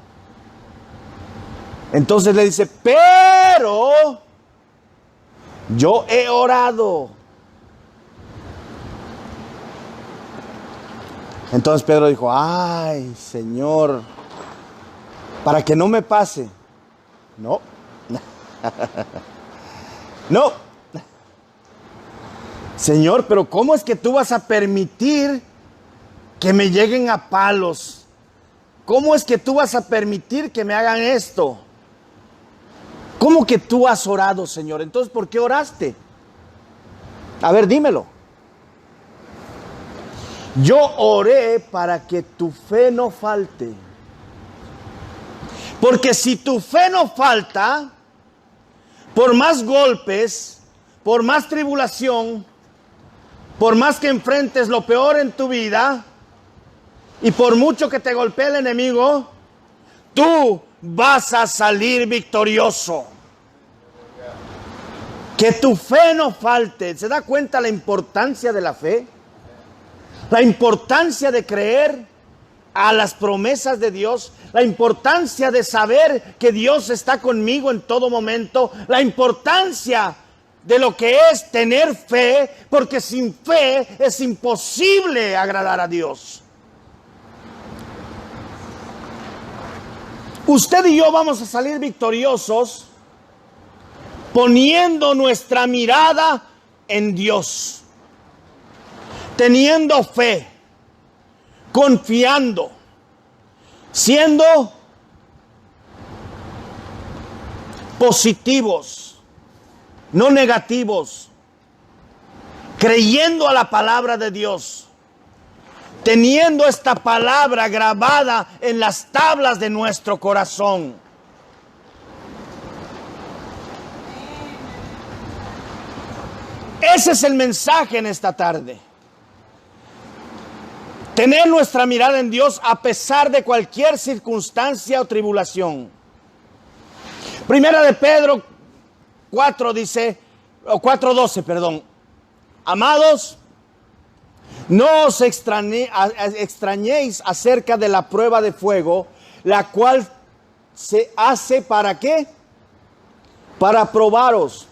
Entonces le dice, pero yo he orado. Entonces Pedro dijo, ay, Señor, para que no me pase. No. No. Señor, pero ¿cómo es que tú vas a permitir que me lleguen a palos? ¿Cómo es que tú vas a permitir que me hagan esto? ¿Cómo que tú has orado, Señor? Entonces, ¿por qué oraste? A ver, dímelo. Yo oré para que tu fe no falte. Porque si tu fe no falta, por más golpes, por más tribulación, por más que enfrentes lo peor en tu vida, y por mucho que te golpee el enemigo, tú vas a salir victorioso. Que tu fe no falte. ¿Se da cuenta la importancia de la fe? La importancia de creer a las promesas de Dios, la importancia de saber que Dios está conmigo en todo momento, la importancia de lo que es tener fe, porque sin fe es imposible agradar a Dios. Usted y yo vamos a salir victoriosos poniendo nuestra mirada en Dios, teniendo fe, confiando, siendo positivos, no negativos, creyendo a la palabra de Dios, teniendo esta palabra grabada en las tablas de nuestro corazón. Ese es el mensaje en esta tarde. Tener nuestra mirada en Dios a pesar de cualquier circunstancia o tribulación. Primera de Pedro 4 dice, o 4:12, perdón. Amados, no os extrañéis acerca de la prueba de fuego, la cual se hace ¿para qué? Para probaros,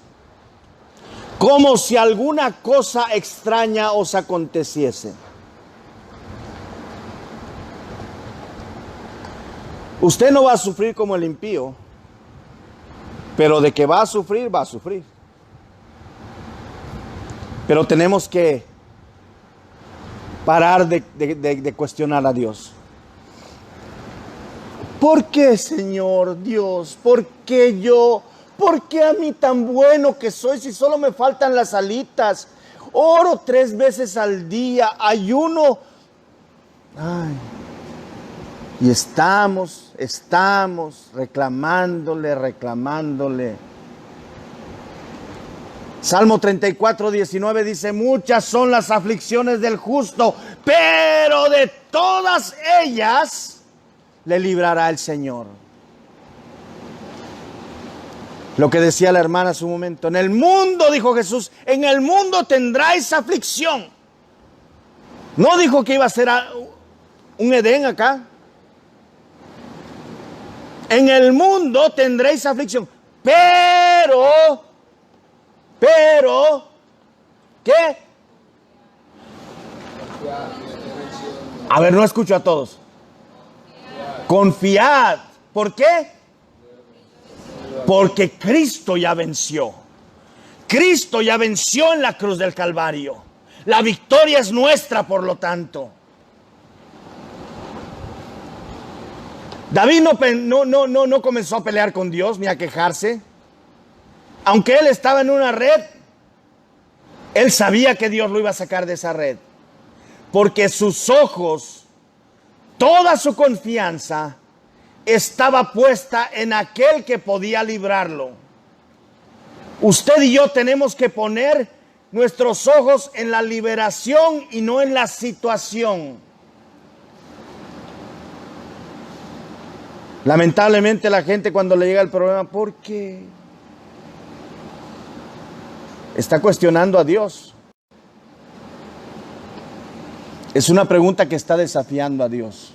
como si alguna cosa extraña os aconteciese. Usted no va a sufrir como el impío, pero de que va a sufrir, va a sufrir. Pero tenemos que parar de cuestionar a Dios. ¿Por qué, Señor Dios? ¿Por qué yo? ¿Por qué a mí tan bueno que soy si solo me faltan las alitas? Oro 3 veces al día, ayuno. Ay. Y estamos reclamándole. Salmo 34, 19 dice, muchas son las aflicciones del justo, pero de todas ellas le librará el Señor. Lo que decía la hermana hace un momento, en el mundo, dijo Jesús, en el mundo tendráis aflicción. No dijo que iba a ser un Edén acá. En el mundo tendréis aflicción, pero, ¿qué? A ver, no escucho a todos. Confiad. ¿Por qué? Porque Cristo ya venció. Cristo ya venció en la cruz del Calvario. La victoria es nuestra, por lo tanto. David no comenzó a pelear con Dios ni a quejarse. Aunque él estaba en una red, él sabía que Dios lo iba a sacar de esa red. Porque sus ojos, toda su confianza, estaba puesta en aquel que podía librarlo. Usted y yo tenemos que poner nuestros ojos en la liberación y no en la situación. Lamentablemente la gente cuando le llega el problema, ¿por qué? Está cuestionando a Dios. Es una pregunta que está desafiando a Dios.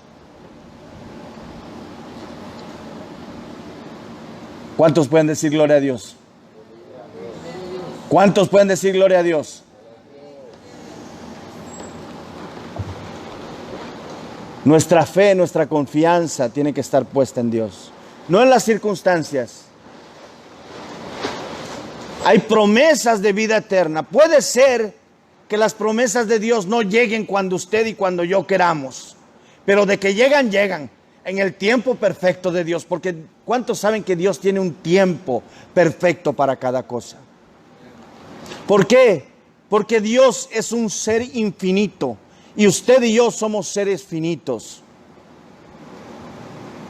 ¿Cuántos pueden decir gloria a Dios? ¿Cuántos pueden decir gloria a Dios? Nuestra fe, nuestra confianza tiene que estar puesta en Dios, no en las circunstancias. Hay promesas de vida eterna. Puede ser que las promesas de Dios no lleguen cuando usted y cuando yo queramos, pero de que llegan, llegan en el tiempo perfecto de Dios, porque ¿cuántos saben que Dios tiene un tiempo perfecto para cada cosa? ¿Por qué? Porque Dios es un ser infinito y usted y yo somos seres finitos.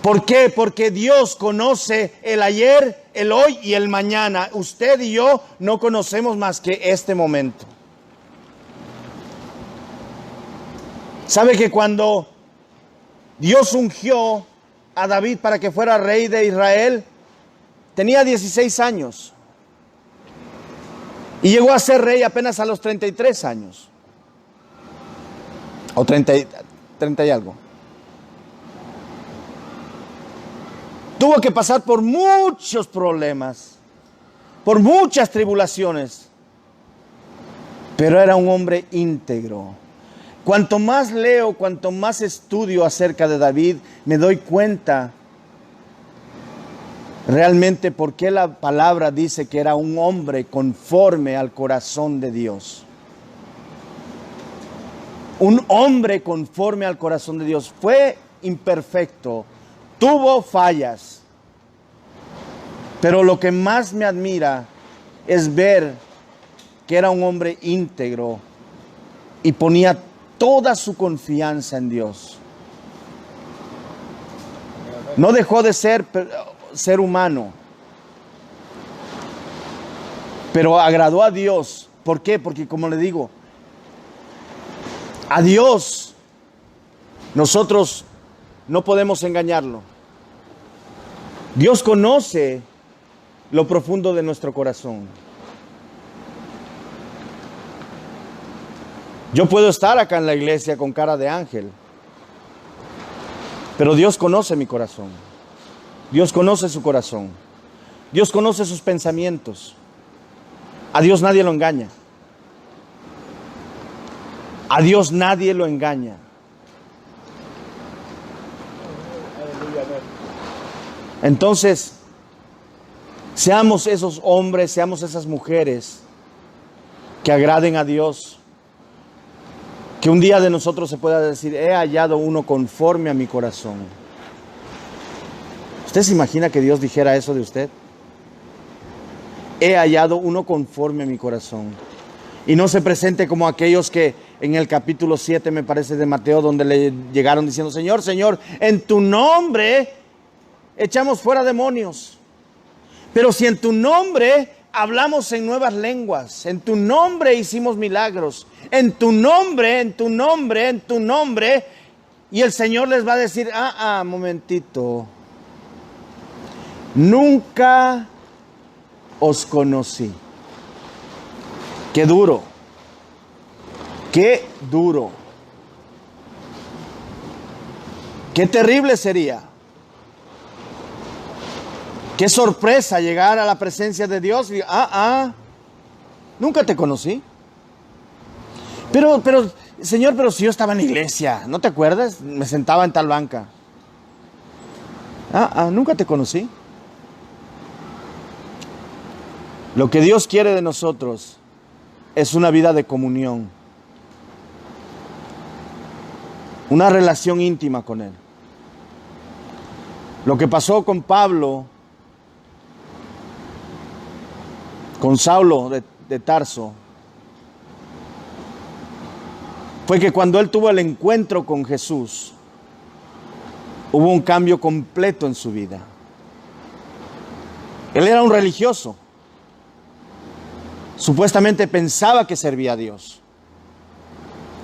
¿Por qué? Porque Dios conoce el ayer, el hoy y el mañana. Usted y yo no conocemos más que este momento. ¿Sabe que cuando Dios ungió a David para que fuera rey de Israel, tenía 16 años? Y llegó a ser rey apenas a los 33 años. O 30 y algo. Tuvo que pasar por muchos problemas, por muchas tribulaciones, pero era un hombre íntegro. Cuanto más leo, cuanto más estudio acerca de David, me doy cuenta realmente por qué la palabra dice que era un hombre conforme al corazón de Dios. Un hombre conforme al corazón de Dios. Fue imperfecto, tuvo fallas, pero lo que más me admira es ver que era un hombre íntegro y ponía toda su confianza en Dios. No dejó de ser humano, pero agradó a Dios. ¿Por qué? Porque, como le digo, a Dios nosotros no podemos engañarlo. Dios conoce lo profundo de nuestro corazón. Yo puedo estar acá en la iglesia con cara de ángel, pero Dios conoce mi corazón. Dios conoce su corazón. Dios conoce sus pensamientos. A Dios nadie lo engaña. A Dios nadie lo engaña. Entonces, seamos esos hombres, seamos esas mujeres que agraden a Dios. Que un día de nosotros se pueda decir, he hallado uno conforme a mi corazón. ¿Usted se imagina que Dios dijera eso de usted? He hallado uno conforme a mi corazón. Y no se presente como aquellos que en el capítulo 7, me parece, de Mateo, donde le llegaron diciendo, Señor, Señor, en tu nombre echamos fuera demonios. Pero si en tu nombre hablamos en nuevas lenguas, en tu nombre hicimos milagros, en tu nombre, en tu nombre, en tu nombre, y el Señor les va a decir, momentito, nunca os conocí. Qué duro, qué duro, qué terrible sería. Qué sorpresa llegar a la presencia de Dios y, nunca te conocí. Pero, Señor, pero si yo estaba en la iglesia, ¿no te acuerdas? Me sentaba en tal banca. Nunca te conocí. Lo que Dios quiere de nosotros es una vida de comunión. Una relación íntima con Él. Lo que pasó con Pablo, con Saulo de Tarso, fue que cuando él tuvo el encuentro con Jesús, hubo un cambio completo en su vida. Él era un religioso. Supuestamente pensaba que servía a Dios.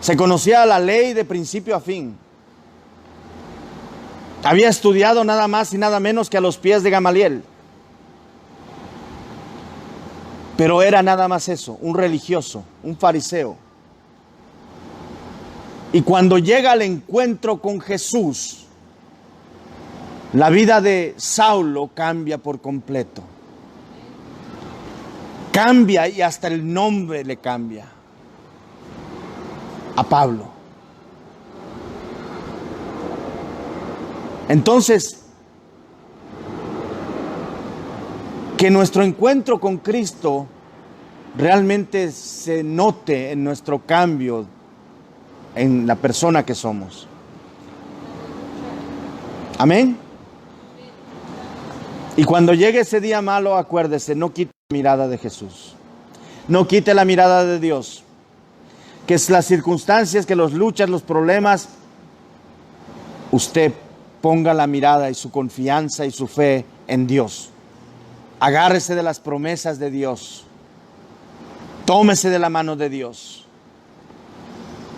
Se conocía la ley de principio a fin. Había estudiado nada más y nada menos que a los pies de Gamaliel. Pero era nada más eso, un religioso, un fariseo. Y cuando llega al encuentro con Jesús, la vida de Saulo cambia por completo. Cambia y hasta el nombre le cambia a Pablo. Entonces, que nuestro encuentro con Cristo realmente se note en nuestro cambio, en la persona que somos. Amén. Y cuando llegue ese día malo, acuérdese, no quite la mirada de Jesús. No quite la mirada de Dios. Que es las circunstancias, que los luchas, los problemas, usted ponga la mirada y su confianza y su fe en Dios. Agárrese de las promesas de Dios. Tómese de la mano de Dios.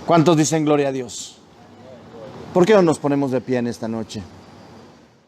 ¿Cuántos dicen gloria a Dios? ¿Por qué no nos ponemos de pie en esta noche?